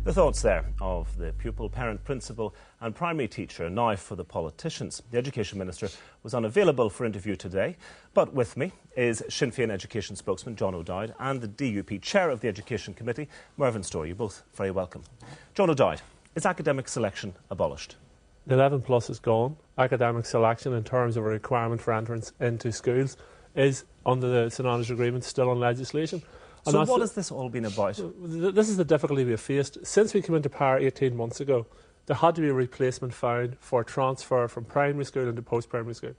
The thoughts there of the pupil, parent, principal and primary teacher. Now for the politicians. The Education Minister was unavailable for interview today, but with me is Sinn Féin Education spokesman John O'Dowd and the DUP Chair of the Education Committee, Mervyn Storey. You're both very welcome. John O'Dowd, is academic selection abolished? The 11 plus is gone. Academic selection in terms of a requirement for entrance into schools is, under the Sinn agreement, still on legislation. And so what has this all been about? This is the difficulty we have faced. Since we came into power 18 months ago, there had to be a replacement found for transfer from primary school into post-primary school.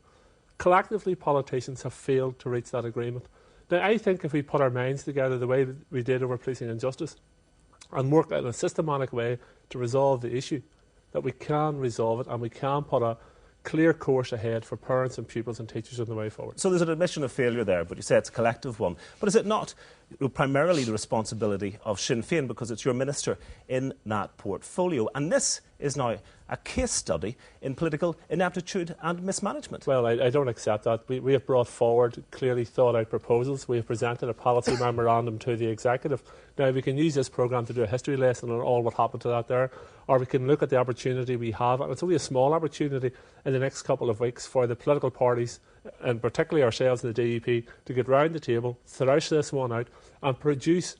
Collectively, politicians have failed to reach that agreement. Now, I think if we put our minds together the way we did over policing and justice and work in a systematic way to resolve the issue, that we can resolve it and we can put a clear course ahead for parents and pupils and teachers on the way forward. So there's an admission of failure there, but you say it's a collective one. But is it not primarily the responsibility of Sinn Féin, because it's your minister in that portfolio? And this is now a case study in political ineptitude and mismanagement. Well, I don't accept that. We have brought forward clearly thought out proposals. We have presented a policy memorandum to the executive. Now, we can use this programme to do a history lesson on all what happened to that there, or we can look at the opportunity we have, and it's only a small opportunity in the next couple of weeks for the political parties, and particularly ourselves in the DUP, to get round the table, thrash this one out and produce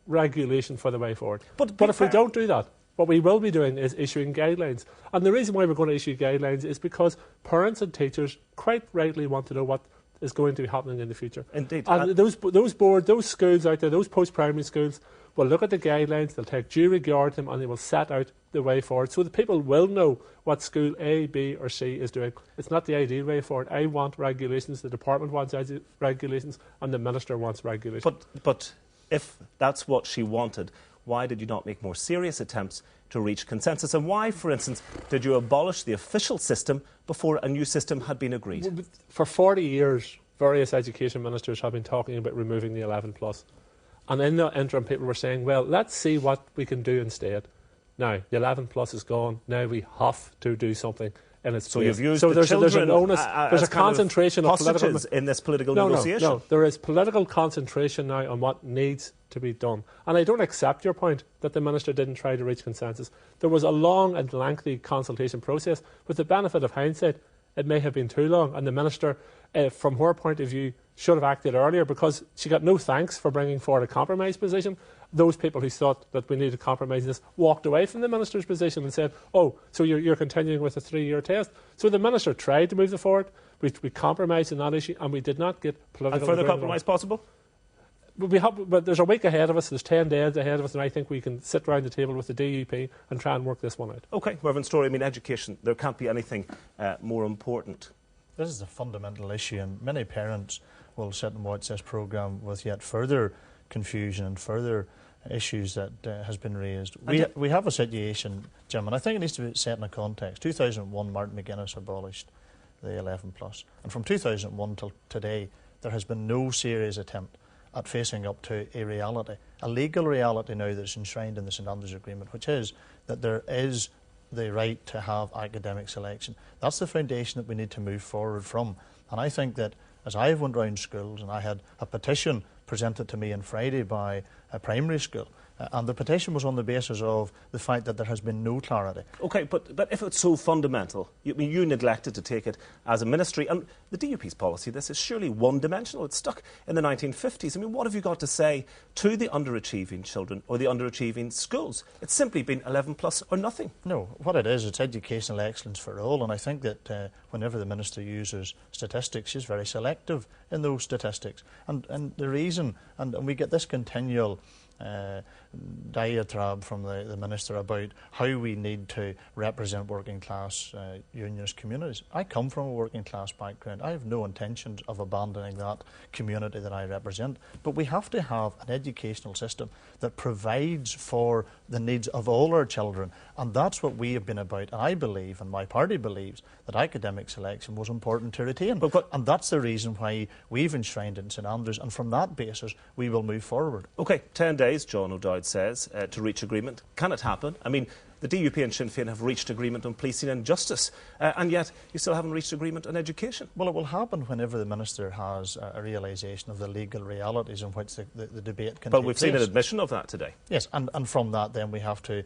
regulation for the way forward. But if we don't do that, what we will be doing is issuing guidelines. And the reason why we're going to issue guidelines is because parents and teachers quite rightly want to know what is going to be happening in the future. Indeed. And those boards, those schools out there, those post-primary schools, will look at the guidelines, they'll take due regard to them, and they will set out the way forward so that people will know what school A, B or C is doing. It's not the ideal way forward. I want regulations, the department wants regulations, and the minister wants regulations. But if that's what she wanted, why did you not make more serious attempts to reach consensus? And why, for instance, did you abolish the official system before a new system had been agreed? For 40 years, various education ministers have been talking about removing the 11 plus. And in the interim, people were saying, well, let's see what we can do instead. Now, the 11 plus is gone. Now we have to do something in its place. So you've used there's an onus, there's a concentration of political in this political negotiation. No, there is political concentration now on what needs to be done. And I don't accept your point that the minister didn't try to reach consensus. There was a long and lengthy consultation process. With the benefit of hindsight, it may have been too long, and the minister, from her point of view, should have acted earlier, because she got no thanks for bringing forward a compromise position. Those people who thought that we needed to compromise this walked away from the minister's position and said, oh, so you're continuing with a 3-year test. So the minister tried to move it forward. We compromised on that issue, and we did not get political agreement. And further compromise possible? But there's a week ahead of us, there's 10 days ahead of us, and I think we can sit round the table with the DUP and try and work this one out. OK, Mervyn Storey, I mean, education, there can't be anything more important. This is a fundamental issue, and many parents will sit and watch this programme with yet further confusion and further issues that has been raised. We have a situation, Jim, and I think it needs to be set in a context. 2001, Martin McGuinness abolished the 11 plus, and from 2001 till today, there has been no serious attempt at facing up to a reality, a legal reality now that's enshrined in the St Andrews Agreement, which is that there is the right to have academic selection. That's the foundation that we need to move forward from. And I think that as I went round schools, and I had a petition presented to me on Friday by a primary school, and the petition was on the basis of the fact that there has been no clarity. OK, but if it's so fundamental, you neglected to take it as a ministry, and the DUP's policy, this is surely one-dimensional. It's stuck in the 1950s. I mean, what have you got to say to the underachieving children or the underachieving schools? It's simply been 11 plus or nothing. No, what it is, it's educational excellence for all, and I think that whenever the minister uses statistics, she's very selective in those statistics. And the reason, and we get this continual diatribe from the minister about how we need to represent working class unionist communities. I come from a working class background. I have no intentions of abandoning that community that I represent, but we have to have an educational system that provides for the needs of all our children, and that's what we have been about. And I believe, and my party believes, that academic selection was important to retain, and that's the reason why we've enshrined it in St Andrews, and from that basis we will move forward. OK, 10 days, John O'Dowd. O'Dowd says, to reach agreement. Can it happen? I mean, the DUP and Sinn Féin have reached agreement on policing and justice, and yet you still haven't reached agreement on education. Well, it will happen whenever the Minister has a realisation of the legal realities in which the debate can take place. But we've seen an admission of that today. Yes, and from that then we have to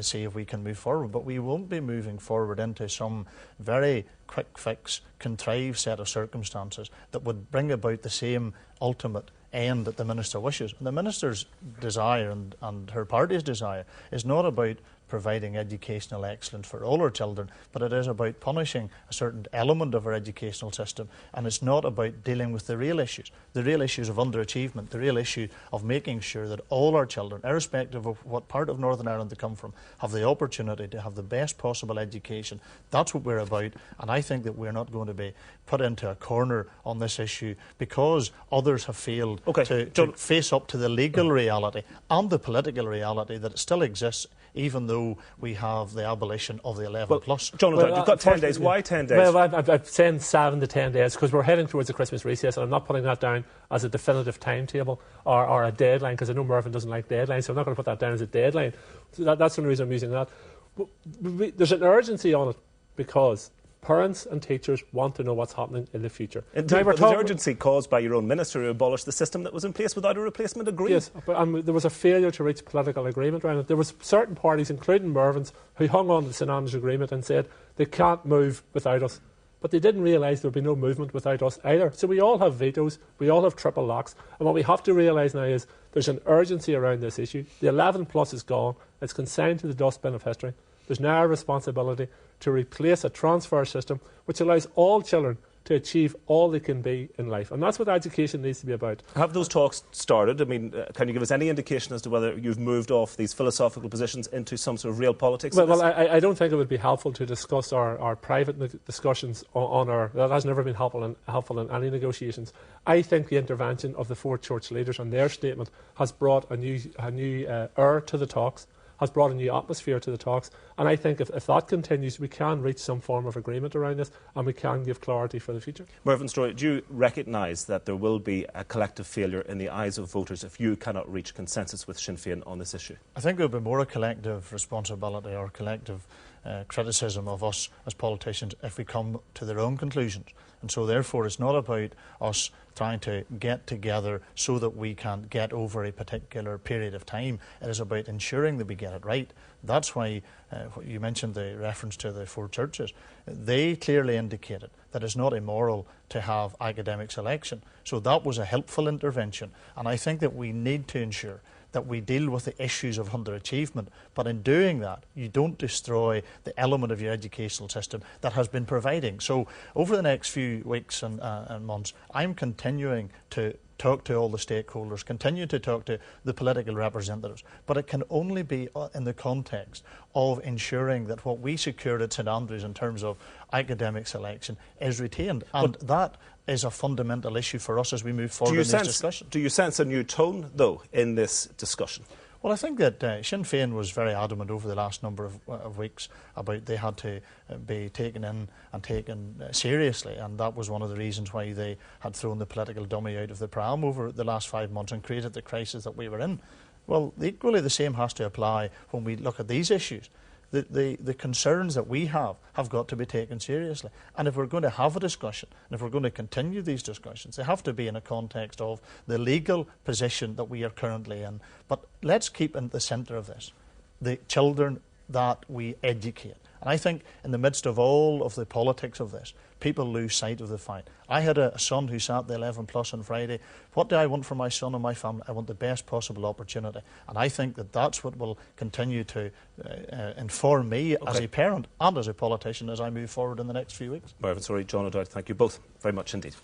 see if we can move forward. But we won't be moving forward into some very quick fix, contrived set of circumstances that would bring about the same ultimate end that the Minister wishes. And the Minister's desire and her party's desire is not about providing educational excellence for all our children, but it is about punishing a certain element of our educational system, and it's not about dealing with the real issues of underachievement, the real issue of making sure that all our children, irrespective of what part of Northern Ireland they come from, have the opportunity to have the best possible education. That's what we're about, and I think that we're not going to be put into a corner on this issue because others have failed to face up to the legal reality and the political reality that it still exists, even though we have the abolition of the 11 plus. John O'Dowd, you've got 10 days. Why 10 days? Well, I'm saying 7 to 10 days because we're heading towards the Christmas recess, and I'm not putting that down as a definitive timetable or a deadline, because I know Mervyn doesn't like deadlines, so I'm not going to put that down as a deadline. So that's the only reason I'm using that. There's an urgency on it because parents and teachers want to know what's happening in the future. Indeed, but there's urgency caused by your own minister who abolished the system that was in place without a replacement agreed. Yes, but there was a failure to reach political agreement around it. There was certain parties, including Mervyn's, who hung on to the St Andrews agreement and said they can't move without us. But they didn't realise there would be no movement without us either. So we all have vetoes, we all have triple locks, and what we have to realise now is there's an urgency around this issue. The 11 plus is gone, it's consigned to the dustbin of history. There's now a responsibility to replace a transfer system which allows all children to achieve all they can be in life. And that's what education needs to be about. Have those talks started? I mean, can you give us any indication as to whether you've moved off these philosophical positions into some sort of real politics? Well, I don't think it would be helpful to discuss our private discussions on our... That has never been helpful in any negotiations. I think the intervention of the four church leaders and their statement has brought a new air to the talks, has brought a new atmosphere to the talks, and I think if that continues, we can reach some form of agreement around this, and we can give clarity for the future. Mervyn, Storey, do you recognise that there will be a collective failure in the eyes of voters if you cannot reach consensus with Sinn Féin on this issue? I think there will be more a collective responsibility or collective criticism of us as politicians if we come to their own conclusions. And so therefore it's not about us trying to get together so that we can get over a particular period of time. It is about ensuring that we get it right. That's why you mentioned the reference to the four churches. They clearly indicated that it's not immoral to have academic selection. So that was a helpful intervention, and I think that we need to ensure that we deal with the issues of underachievement. But in doing that, you don't destroy the element of your educational system that has been providing. So over the next few weeks and months, I'm continuing to talk to all the stakeholders, continue to talk to the political representatives, but it can only be in the context of ensuring that what we secured at St Andrews in terms of academic selection is retained. And that is a fundamental issue for us as we move forward in this discussion. Do you sense a new tone, though, in this discussion? Well, I think that Sinn Féin was very adamant over the last number of weeks about they had to be taken in and taken seriously, and that was one of the reasons why they had thrown the political dummy out of the pram over the last 5 months and created the crisis that we were in. Well, equally the same has to apply when we look at these issues. The concerns that we have got to be taken seriously. And if we're going to have a discussion, and if we're going to continue these discussions, they have to be in a context of the legal position that we are currently in. But let's keep in the centre of this the children that we educate. And I think in the midst of all of the politics of this, people lose sight of the fact. I had a son who sat the 11 plus on Friday. What do I want for my son and my family? I want the best possible opportunity. And I think that that's what will continue to inform me as a parent and as a politician as I move forward in the next few weeks. Mervyn, Storey, John O'Dowd, thank you both very much indeed.